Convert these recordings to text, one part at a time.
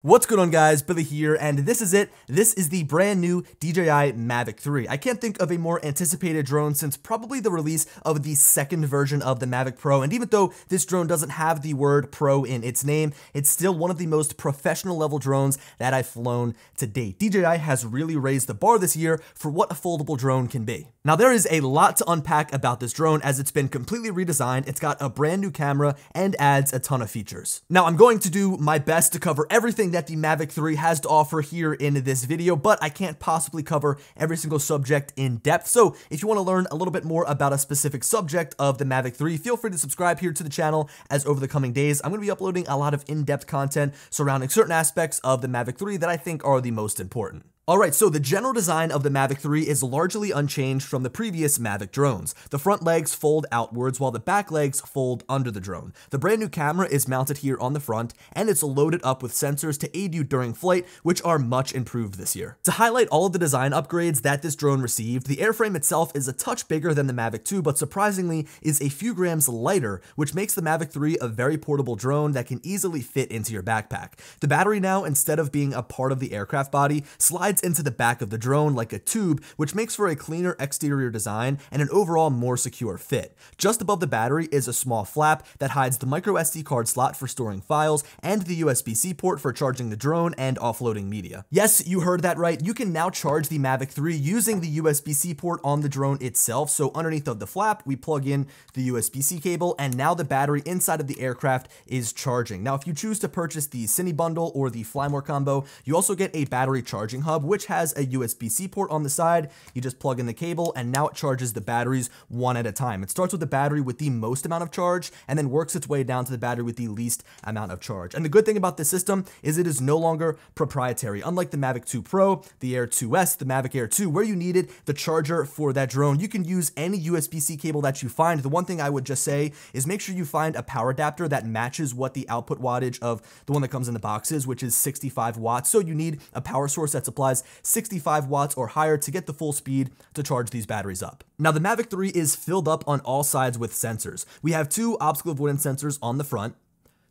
What's going on, guys? Billy here, and this is it. This is the brand new DJI Mavic 3. I can't think of a more anticipated drone since probably the release of the second version of the Mavic Pro, and even though this drone doesn't have the word Pro in its name, it's still one of the most professional level drones that I've flown to date. DJI has really raised the bar this year for what a foldable drone can be. Now, there is a lot to unpack about this drone as it's been completely redesigned, it's got a brand new camera, and adds a ton of features. Now, I'm going to do my best to cover everything that the Mavic 3 has to offer here in this video, but I can't possibly cover every single subject in depth. So if you want to learn a little bit more about a specific subject of the Mavic 3, feel free to subscribe here to the channel, as over the coming days, I'm going to be uploading a lot of in-depth content surrounding certain aspects of the Mavic 3 that I think are the most important. Alright, so the general design of the Mavic 3 is largely unchanged from the previous Mavic drones. The front legs fold outwards while the back legs fold under the drone. The brand new camera is mounted here on the front, and it's loaded up with sensors to aid you during flight, which are much improved this year. To highlight all of the design upgrades that this drone received, the airframe itself is a touch bigger than the Mavic 2, but surprisingly is a few grams lighter, which makes the Mavic 3 a very portable drone that can easily fit into your backpack. The battery now, instead of being a part of the aircraft body, slides into the back of the drone like a tube, which makes for a cleaner exterior design and an overall more secure fit. Just above the battery is a small flap that hides the micro SD card slot for storing files and the USB-C port for charging the drone and offloading media. Yes, you heard that right. You can now charge the Mavic 3 using the USB-C port on the drone itself. So underneath of the flap, we plug in the USB-C cable, and now the battery inside of the aircraft is charging. Now, if you choose to purchase the Cine bundle or the Fly More combo, you also get a battery charging hub, which has a USB-C port on the side. You just plug in the cable, and now it charges the batteries one at a time. It starts with the battery with the most amount of charge and then works its way down to the battery with the least amount of charge. And the good thing about this system is it is no longer proprietary. Unlike the Mavic 2 Pro, the Air 2S, the Mavic Air 2, where you needed the charger for that drone, you can use any USB-C cable that you find. The one thing I would just say is make sure you find a power adapter that matches what the output wattage of the one that comes in the box is, which is 65 watts. So you need a power source that supplies 65 watts or higher to get the full speed to charge these batteries up. Now, the Mavic 3 is filled up on all sides with sensors. We have 2 obstacle avoidance sensors on the front,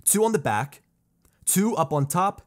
2 on the back, 2 up on top,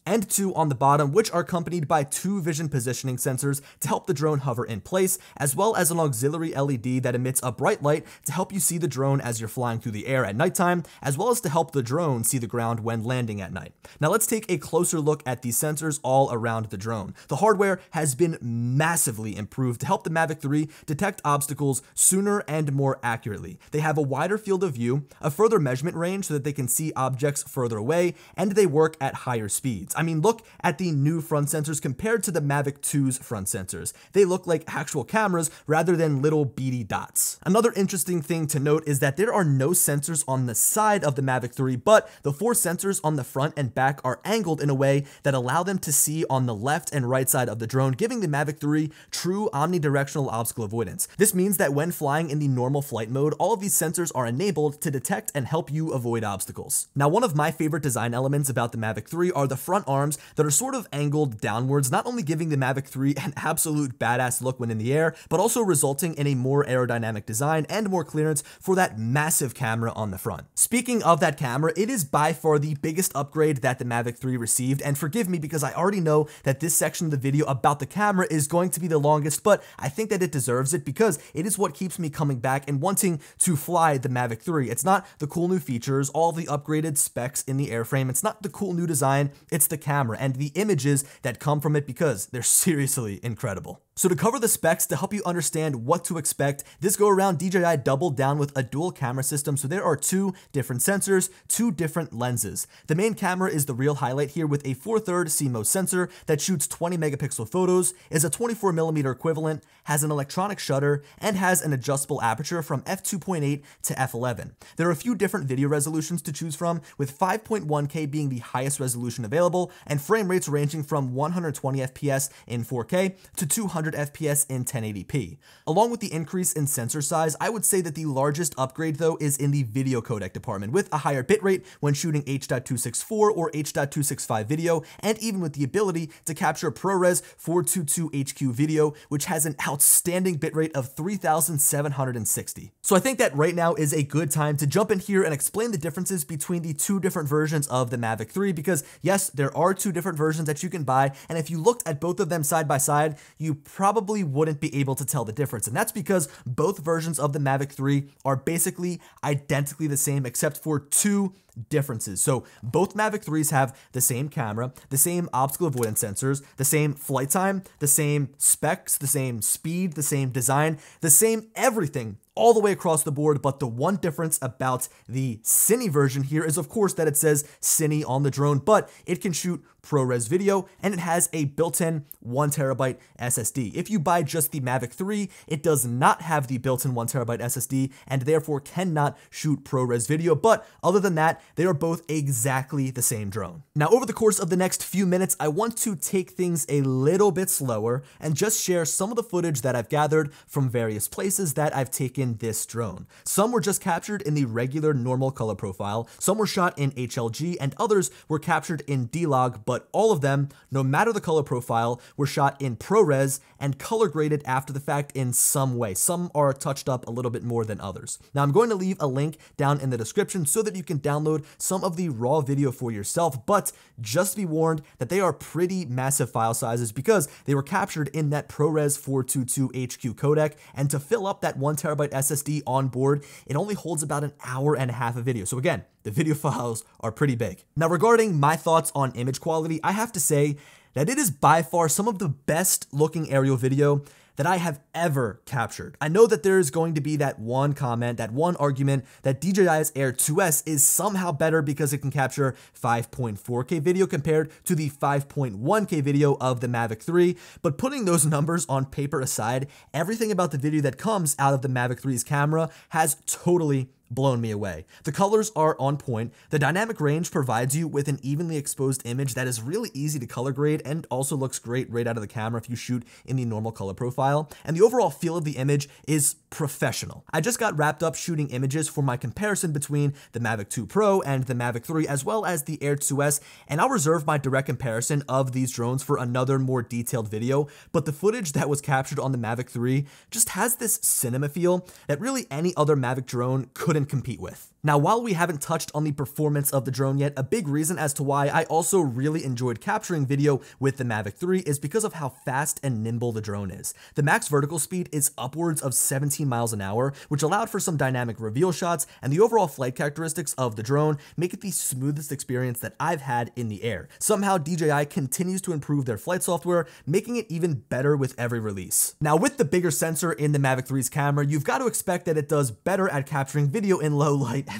and 2 on the bottom, which are accompanied by 2 vision positioning sensors to help the drone hover in place, as well as an auxiliary LED that emits a bright light to help you see the drone as you're flying through the air at nighttime, as well as to help the drone see the ground when landing at night. Now, let's take a closer look at these sensors all around the drone. The hardware has been massively improved to help the Mavic 3 detect obstacles sooner and more accurately. They have a wider field of view, a further measurement range so that they can see objects further away, and they work at higher speeds. I mean, look at the new front sensors compared to the Mavic 2's front sensors. They look like actual cameras rather than little beady dots. Another interesting thing to note is that there are no sensors on the side of the Mavic 3, but the 4 sensors on the front and back are angled in a way that allow them to see on the left and right side of the drone, giving the Mavic 3 true omnidirectional obstacle avoidance. This means that when flying in the normal flight mode, all of these sensors are enabled to detect and help you avoid obstacles. Now, one of my favorite design elements about the Mavic 3 are the front arms that are sort of angled downwards, not only giving the Mavic 3 an absolute badass look when in the air, but also resulting in a more aerodynamic design and more clearance for that massive camera on the front. Speaking of that camera, it is by far the biggest upgrade that the Mavic 3 received, and forgive me because I already know that this section of the video about the camera is going to be the longest, but I think that it deserves it because it is what keeps me coming back and wanting to fly the Mavic 3. It's not the cool new features, all the upgraded specs in the airframe, it's not the cool new design, it's the camera and the images that come from it because they're seriously incredible. So to cover the specs, to help you understand what to expect, this go around DJI doubled down with a dual camera system, so there are 2 different sensors, 2 different lenses. The main camera is the real highlight here with a 4/3 CMOS sensor that shoots 20 megapixel photos, is a 24mm equivalent, has an electronic shutter, and has an adjustable aperture from f2.8 to f11. There are a few different video resolutions to choose from, with 5.1K being the highest resolution available, and frame rates ranging from 120 FPS in 4K to 200 100 FPS in 1080p. Along with the increase in sensor size, I would say that the largest upgrade though is in the video codec department, with a higher bitrate when shooting H.264 or H.265 video, and even with the ability to capture ProRes 422 HQ video, which has an outstanding bitrate of 3760. So I think that right now is a good time to jump in here and explain the differences between the two different versions of the Mavic 3, because yes, there are two different versions that you can buy, and if you looked at both of them side by side, you probably wouldn't be able to tell the difference. And that's because both versions of the Mavic 3 are basically identically the same except for two differences. So both Mavic 3s have the same camera, the same obstacle avoidance sensors, the same flight time, the same specs, the same speed, the same design, the same everything all the way across the board. But the one difference about the Cine version here is, of course, that it says Cine on the drone, but it can shoot ProRes video, and it has a built-in 1TB SSD. If you buy just the Mavic 3, it does not have the built-in 1TB SSD and therefore cannot shoot ProRes video, but other than that, they are both exactly the same drone. Now, over the course of the next few minutes, I want to take things a little bit slower and just share some of the footage that I've gathered from various places that I've taken this drone. Some were just captured in the regular normal color profile, some were shot in HLG, and others were captured in D-Log, but all of them, no matter the color profile, were shot in ProRes and color graded after the fact in some way. Some are touched up a little bit more than others. Now, I'm going to leave a link down in the description so that you can download some of the raw video for yourself, but just be warned that they are pretty massive file sizes because they were captured in that ProRes 422 HQ codec, and to fill up that 1TB SSD on board, it only holds about an hour and a half of video. So again, the video files are pretty big. Now, regarding my thoughts on image quality, I have to say that it is by far some of the best looking aerial video that I have ever captured. I know that there is going to be that one comment, that one argument that DJI's Air 2S is somehow better because it can capture 5.4K video compared to the 5.1K video of the Mavic 3, but putting those numbers on paper aside, everything about the video that comes out of the Mavic 3's camera has totally blown me away. The colors are on point, the dynamic range provides you with an evenly exposed image that is really easy to color grade and also looks great right out of the camera if you shoot in the normal color profile, and the overall feel of the image is professional. I just got wrapped up shooting images for my comparison between the Mavic 2 Pro and the Mavic 3 as well as the Air 2S, and I'll reserve my direct comparison of these drones for another more detailed video, but the footage that was captured on the Mavic 3 just has this cinema feel that really any other Mavic drone couldn't compete with. Now, while we haven't touched on the performance of the drone yet, a big reason as to why I also really enjoyed capturing video with the Mavic 3 is because of how fast and nimble the drone is. The max vertical speed is upwards of 17 miles an hour, which allowed for some dynamic reveal shots, and the overall flight characteristics of the drone make it the smoothest experience that I've had in the air. Somehow, DJI continues to improve their flight software, making it even better with every release. Now, with the bigger sensor in the Mavic 3's camera, you've got to expect that it does better at capturing video in low light.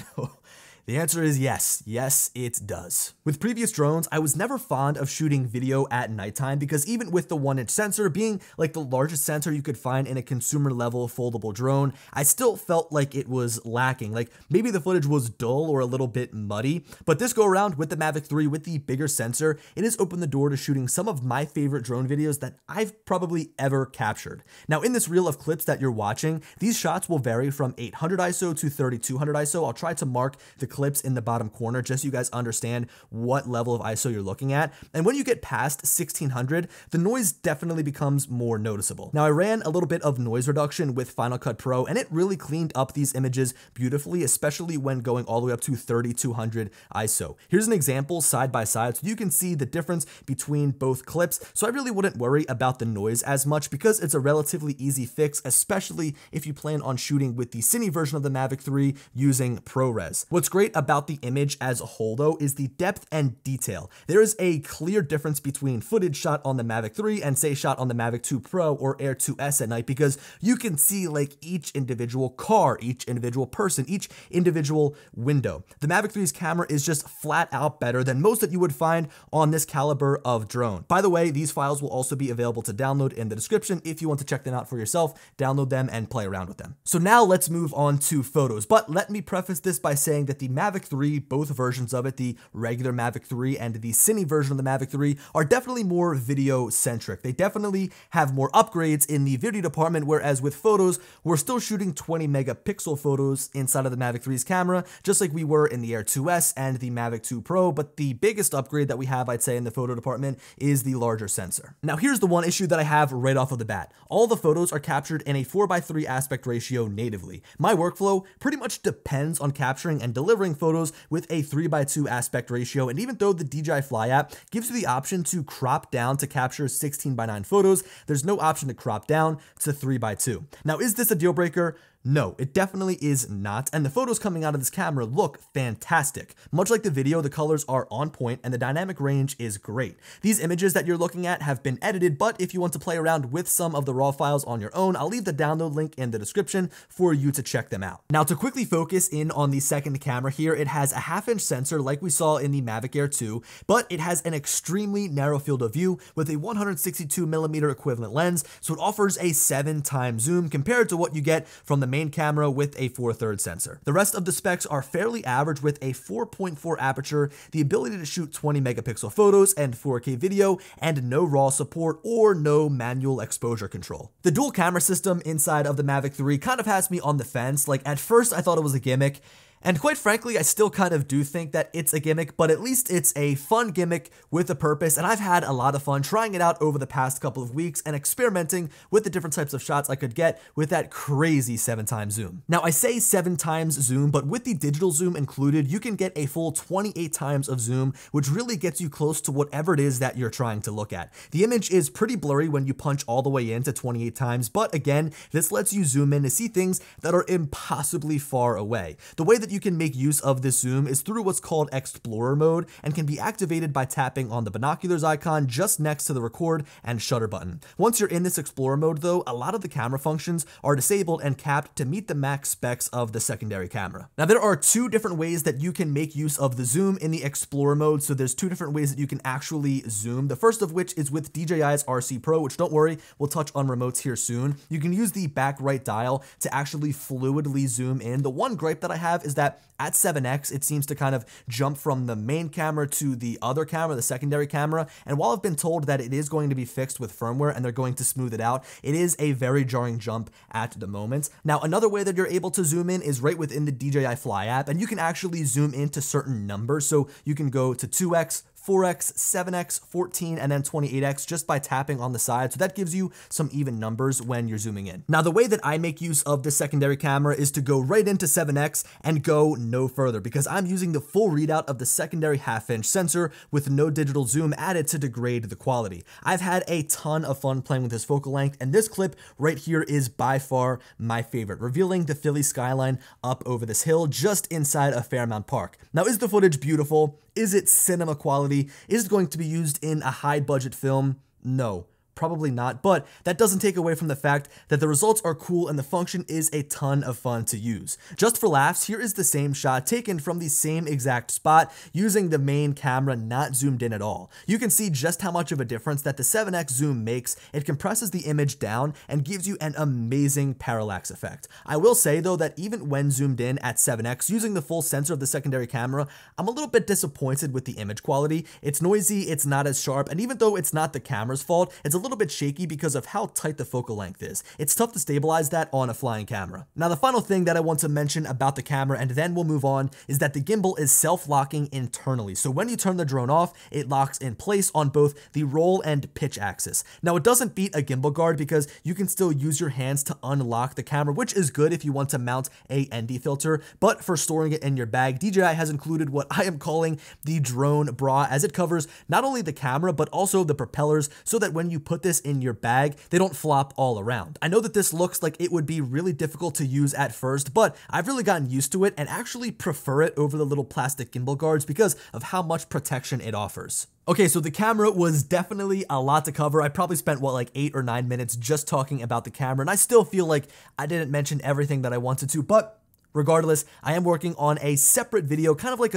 The answer is yes. Yes, it does. With previous drones, I was never fond of shooting video at nighttime because even with the 1-inch sensor being like the largest sensor you could find in a consumer level foldable drone, I still felt like it was lacking. Like maybe the footage was dull or a little bit muddy, but this go around with the Mavic 3 with the bigger sensor, it has opened the door to shooting some of my favorite drone videos that I've probably ever captured. Now, in this reel of clips that you're watching, these shots will vary from 800 ISO to 3200 ISO. I'll try to mark the clips in the bottom corner just so you guys understand what level of ISO you're looking at. And when you get past 1600, the noise definitely becomes more noticeable. Now, I ran a little bit of noise reduction with Final Cut Pro, and it really cleaned up these images beautifully, especially when going all the way up to 3200 ISO. Here's an example side by side so you can see the difference between both clips. So I really wouldn't worry about the noise as much because it's a relatively easy fix, especially if you plan on shooting with the Cine version of the Mavic 3 using ProRes. What's great about the image as a whole though is the depth and detail. There is a clear difference between footage shot on the Mavic 3 and say shot on the Mavic 2 Pro or Air 2S at night because you can see like each individual car, each individual person, each individual window. The Mavic 3's camera is just flat out better than most that you would find on this caliber of drone. By the way, these files will also be available to download in the description if you want to check them out for yourself, download them and play around with them. So now let's move on to photos, but let me preface this by saying that the Mavic 3, both versions of it, the regular Mavic 3 and the Cine version of the Mavic 3, are definitely more video centric. They definitely have more upgrades in the video department, whereas with photos, we're still shooting 20 megapixel photos inside of the Mavic 3's camera, just like we were in the Air 2S and the Mavic 2 Pro, but the biggest upgrade that we have, I'd say, in the photo department is the larger sensor. Now, here's the one issue that I have right off of the bat. All the photos are captured in a 4:3 aspect ratio natively. My workflow pretty much depends on capturing and delivering photos with a 3:2 aspect ratio, and even though the DJI Fly app gives you the option to crop down to capture 16:9 photos, there's no option to crop down to 3:2. Now, is this a deal breaker? No, it definitely is not, and the photos coming out of this camera look fantastic. Much like the video, the colors are on point and the dynamic range is great. These images that you're looking at have been edited, but if you want to play around with some of the raw files on your own, I'll leave the download link in the description for you to check them out. Now, to quickly focus in on the second camera here, it has a 1/2-inch sensor like we saw in the Mavic Air 2, but it has an extremely narrow field of view with a 162mm equivalent lens, so it offers a 7x zoom compared to what you get from the main camera with a 4/3 sensor. The rest of the specs are fairly average with a 4.4 aperture, the ability to shoot 20 megapixel photos and 4K video, and no RAW support or no manual exposure control. The dual camera system inside of the Mavic 3 kind of has me on the fence. Like, at first I thought it was a gimmick, and quite frankly, I still kind of do think that it's a gimmick, but at least it's a fun gimmick with a purpose, and I've had a lot of fun trying it out over the past couple of weeks and experimenting with the different types of shots I could get with that crazy 7x zoom. Now, I say 7x zoom, but with the digital zoom included, you can get a full 28x of zoom, which really gets you close to whatever it is that you're trying to look at. The image is pretty blurry when you punch all the way into 28x, but again, this lets you zoom in to see things that are impossibly far away. The way that you can make use of this zoom is through what's called Explorer mode and can be activated by tapping on the binoculars icon just next to the record and shutter button. Once you're in this Explorer mode though, a lot of the camera functions are disabled and capped to meet the max specs of the secondary camera. Now, there are two different ways that you can make use of the zoom in the Explorer mode, so there's two different ways that you can actually zoom. The first of which is with DJI's RC Pro, which, don't worry, we'll touch on remotes here soon. You can use the back right dial to actually fluidly zoom in. The one gripe that I have is that at 7x, it seems to kind of jump from the main camera to the other camera, the secondary camera, and while I've been told that it is going to be fixed with firmware and they're going to smooth it out, it is a very jarring jump at the moment. Now, another way that you're able to zoom in is right within the DJI Fly app, and you can actually zoom into certain numbers, so you can go to 2x, 4x, 7x, 14, and then 28x just by tapping on the side. So that gives you some even numbers when you're zooming in. Now, the way that I make use of the secondary camera is to go right into 7x and go no further, because I'm using the full readout of the secondary 1/2-inch sensor with no digital zoom added to degrade the quality. I've had a ton of fun playing with this focal length, and this clip right here is by far my favorite, revealing the Philly skyline up over this hill just inside of Fairmount Park. Now, is the footage beautiful? Is it cinema quality? Is it going to be used in a high budget film? No. Probably not, but that doesn't take away from the fact that the results are cool and the function is a ton of fun to use. Just for laughs, here is the same shot taken from the same exact spot using the main camera not zoomed in at all. You can see just how much of a difference that the 7x zoom makes. It compresses the image down and gives you an amazing parallax effect. I will say though that even when zoomed in at 7x using the full sensor of the secondary camera, I'm a little bit disappointed with the image quality. It's noisy, it's not as sharp, and even though it's not the camera's fault, it's a little bit shaky because of how tight the focal length is. It's tough to stabilize that on a flying camera. Now, the final thing that I want to mention about the camera, and then we'll move on, is that the gimbal is self-locking internally. So when you turn the drone off, it locks in place on both the roll and pitch axis. Now, it doesn't beat a gimbal guard because you can still use your hands to unlock the camera, which is good if you want to mount a ND filter, but for storing it in your bag, DJI has included what I am calling the drone bra, as it covers not only the camera, but also the propellers, so that when you put this in your bag, they don't flop all around. I know that this looks like it would be really difficult to use at first, but I've really gotten used to it and actually prefer it over the little plastic gimbal guards because of how much protection it offers. Okay, so the camera was definitely a lot to cover. I probably spent, what, like 8 or 9 minutes just talking about the camera, and I still feel like I didn't mention everything that I wanted to, but regardless, I am working on a separate video, kind of like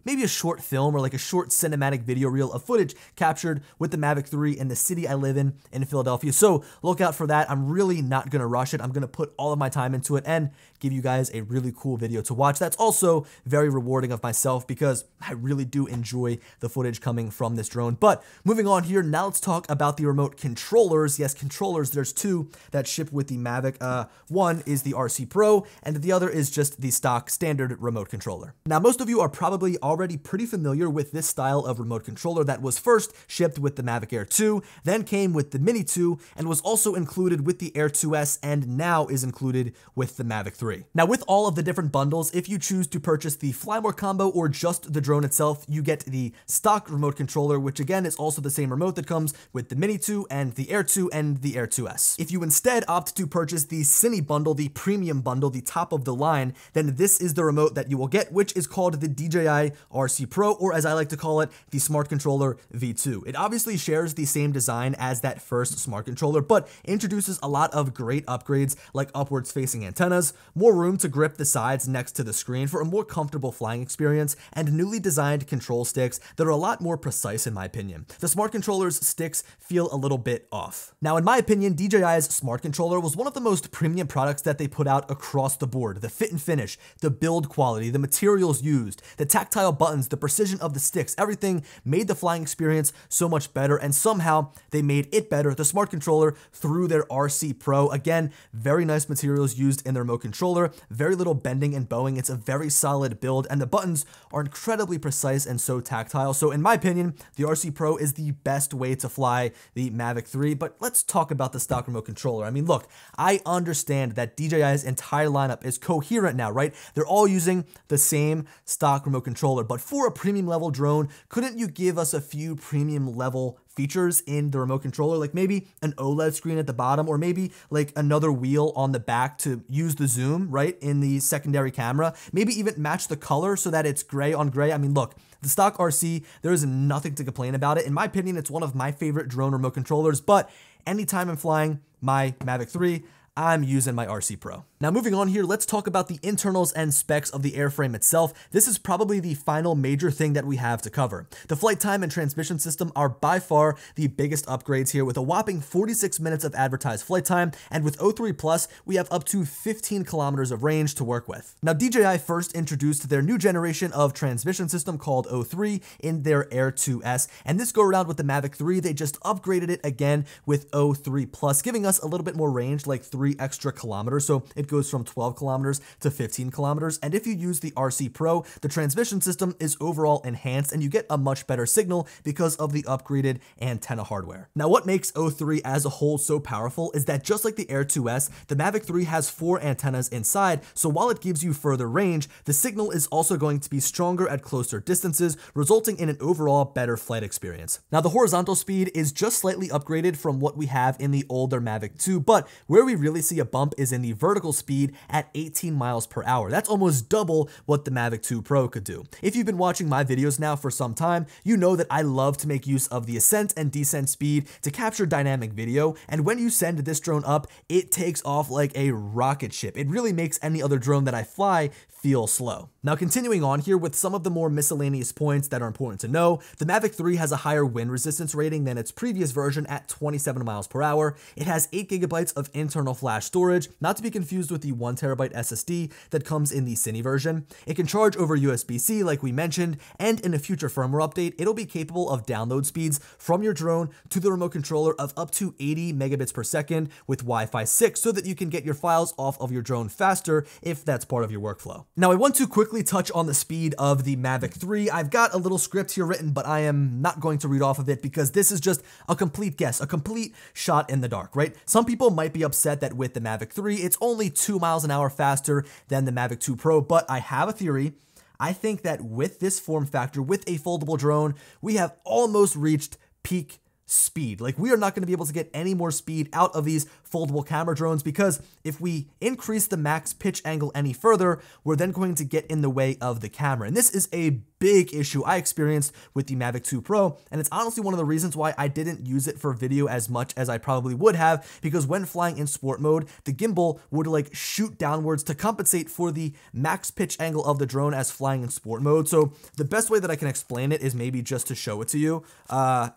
maybe a short film or like a short cinematic video reel of footage captured with the Mavic 3 in the city I live in Philadelphia. So look out for that. I'm really not going to rush it. I'm going to put all of my time into it and give you guys a really cool video to watch. That's also very rewarding of myself because I really do enjoy the footage coming from this drone. But moving on here, now let's talk about the remote controllers. Yes, controllers, there's two that ship with the Mavic. One is the RC Pro and the other is just the stock standard remote controller. Now, most of you are probably already pretty familiar with this style of remote controller that was first shipped with the Mavic Air 2, then came with the Mini 2, and was also included with the Air 2S, and now is included with the Mavic 3. Now, with all of the different bundles, if you choose to purchase the Fly More combo or just the drone itself, you get the stock remote controller, which again is also the same remote that comes with the Mini 2 and the Air 2 and the Air 2S. If you instead opt to purchase the Cine bundle, the premium bundle, the top of the line, then this is the remote that you will get, which is called the DJI RC Pro, or as I like to call it, the Smart Controller V2. It obviously shares the same design as that first smart controller, but introduces a lot of great upgrades like upwards facing antennas, more room to grip the sides next to the screen for a more comfortable flying experience, and newly designed control sticks that are a lot more precise in my opinion. The smart controller's sticks feel a little bit off. Now, in my opinion, DJI's smart controller was one of the most premium products that they put out across the board. The fit and finish, the build quality, the materials used, the tactile buttons, the precision of the sticks, everything made the flying experience so much better, and somehow they made it better, the smart controller, through their RC Pro. Again, very nice materials used in their remote controller, very little bending and bowing. It's a very solid build, and the buttons are incredibly precise and so tactile. So in my opinion, the RC Pro is the best way to fly the Mavic 3, but let's talk about the stock remote controller. I mean, look, I understand that DJI's entire lineup is coherent now, right? They're all using the same stock remote controller, but for a premium level drone, couldn't you give us a few premium level features in the remote controller, like maybe an OLED screen at the bottom, or maybe like another wheel on the back to use the zoom, right, in the secondary camera, maybe even match the color so that it's gray on gray. I mean, look, the stock RC, there is nothing to complain about it. In my opinion, it's one of my favorite drone remote controllers, but anytime I'm flying my Mavic 3, I'm using my RC Pro. Now, moving on here, let's talk about the internals and specs of the airframe itself. This is probably the final major thing that we have to cover. The flight time and transmission system are by far the biggest upgrades here, with a whopping 46 minutes of advertised flight time, and with O3 Plus, we have up to 15 kilometers of range to work with. Now, DJI first introduced their new generation of transmission system called O3 in their Air 2S, and this go around with the Mavic 3, they just upgraded it again with O3 Plus, giving us a little bit more range, like 3 extra kilometers, so it goes from 12 kilometers to 15 kilometers, and if you use the RC Pro, the transmission system is overall enhanced and you get a much better signal because of the upgraded antenna hardware. Now, what makes O3 as a whole so powerful is that just like the Air 2S, the Mavic 3 has 4 antennas inside, so while it gives you further range, the signal is also going to be stronger at closer distances, resulting in an overall better flight experience. Now, the horizontal speed is just slightly upgraded from what we have in the older Mavic 2, but where we really see a bump is in the vertical speed at 18 miles per hour. That's almost double what the Mavic 2 Pro could do. If you've been watching my videos now for some time, you know that I love to make use of the ascent and descent speed to capture dynamic video, and when you send this drone up, it takes off like a rocket ship. It really makes any other drone that I fly feel slow. Now, continuing on here with some of the more miscellaneous points that are important to know, the Mavic 3 has a higher wind resistance rating than its previous version at 27 miles per hour. It has 8 gigabytes of internal flash storage, not to be confused with the 1 terabyte SSD that comes in the Cine version. It can charge over USB-C like we mentioned, and in a future firmware update, it'll be capable of download speeds from your drone to the remote controller of up to 80 megabits per second with Wi-Fi 6 so that you can get your files off of your drone faster if that's part of your workflow. Now, I want to quickly touch on the speed of the Mavic 3. I've got a little script here written, but I am not going to read off of it because this is just a complete guess, a complete shot in the dark, right? Some people might be upset that with the Mavic 3, it's only 2 miles an hour faster than the Mavic 2 Pro, but I have a theory. I think that with this form factor, with a foldable drone, we have almost reached peak speed. Like, we are not going to be able to get any more speed out of these foldable camera drones, because if we increase the max pitch angle any further, we're then going to get in the way of the camera. And this is a big issue I experienced with the Mavic 2 Pro, and it's honestly one of the reasons why I didn't use it for video as much as I probably would have, because when flying in sport mode, the gimbal would like shoot downwards to compensate for the max pitch angle of the drone as flying in sport mode. So the best way that I can explain it is maybe just to show it to you.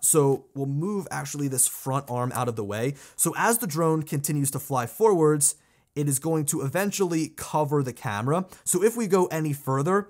So we'll move actually this front arm out of the way. So as the drone continues to fly forwards, it is going to eventually cover the camera. So if we go any further,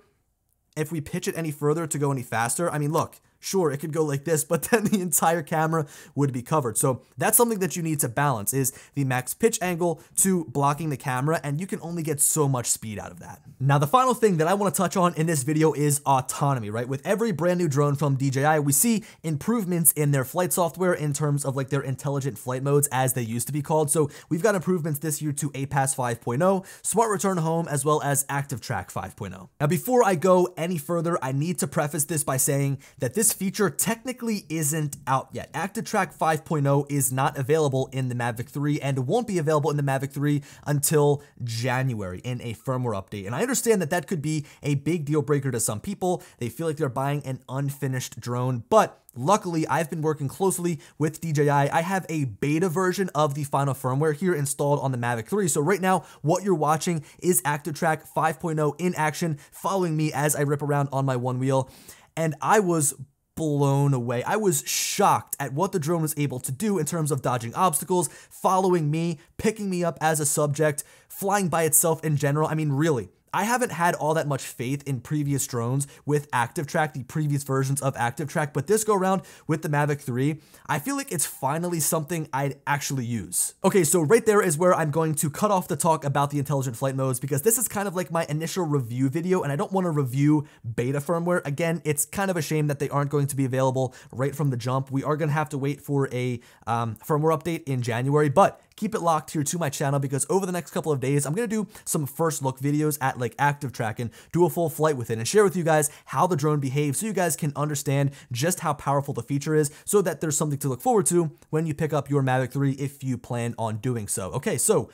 if we pitch it any further to go any faster, I mean, look, sure, it could go like this, but then the entire camera would be covered. So that's something that you need to balance, is the max pitch angle to blocking the camera, and you can only get so much speed out of that. Now, the final thing that I want to touch on in this video is autonomy, right? With every brand new drone from DJI, we see improvements in their flight software in terms of like their intelligent flight modes, as they used to be called. So we've got improvements this year to APAS 5.0, Smart Return Home, as well as Active Track 5.0. Now, before I go any further, I need to preface this by saying that this feature technically isn't out yet. Active Track 5.0 is not available in the Mavic 3 and won't be available in the Mavic 3 until January in a firmware update. And I understand that that could be a big deal breaker to some people. They feel like they're buying an unfinished drone, but luckily, I've been working closely with DJI. I have a beta version of the final firmware here installed on the Mavic 3. So right now, what you're watching is Active Track 5.0 in action, following me as I rip around on my one wheel. And I was blown away. I was shocked at what the drone was able to do in terms of dodging obstacles, following me, picking me up as a subject, flying by itself in general. I mean, really, I haven't had all that much faith in previous drones with Active Track, the previous versions of Active Track, but this go around with the Mavic 3, I feel like it's finally something I'd actually use. Okay, so right there is where I'm going to cut off the talk about the intelligent flight modes, because this is kind of like my initial review video, and I don't want to review beta firmware. Again, it's kind of a shame that they aren't going to be available right from the jump. We are going to have to wait for a firmware update in January, but keep it locked here to my channel, because over the next couple of days, I'm going to do some first look videos at like Active Track and do a full flight with it and share with you guys how the drone behaves, so you guys can understand just how powerful the feature is, so that there's something to look forward to when you pick up your Mavic 3 if you plan on doing so. Okay, so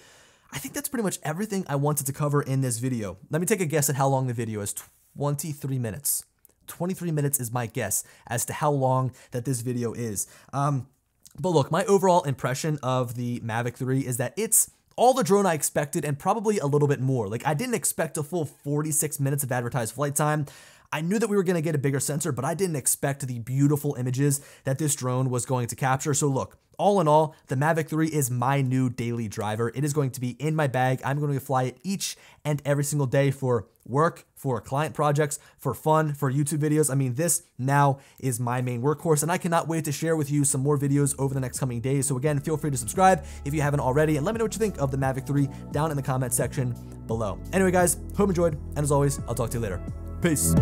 I think that's pretty much everything I wanted to cover in this video. Let me take a guess at how long the video is. 23 minutes. 23 minutes is my guess as to how long that this video is. But look, my overall impression of the Mavic 3 is that it's all the drone I expected and probably a little bit more. Like, I didn't expect a full 46 minutes of advertised flight time. I knew that we were going to get a bigger sensor, but I didn't expect the beautiful images that this drone was going to capture. So look, all in all, the Mavic 3 is my new daily driver. It is going to be in my bag. I'm going to fly it each and every single day for work, for client projects, for fun, for YouTube videos. I mean, this now is my main workhorse, and I cannot wait to share with you some more videos over the next coming days. So again, feel free to subscribe if you haven't already, and let me know what you think of the Mavic 3 down in the comment section below. Anyway, guys, hope you enjoyed, and as always, I'll talk to you later. Peace.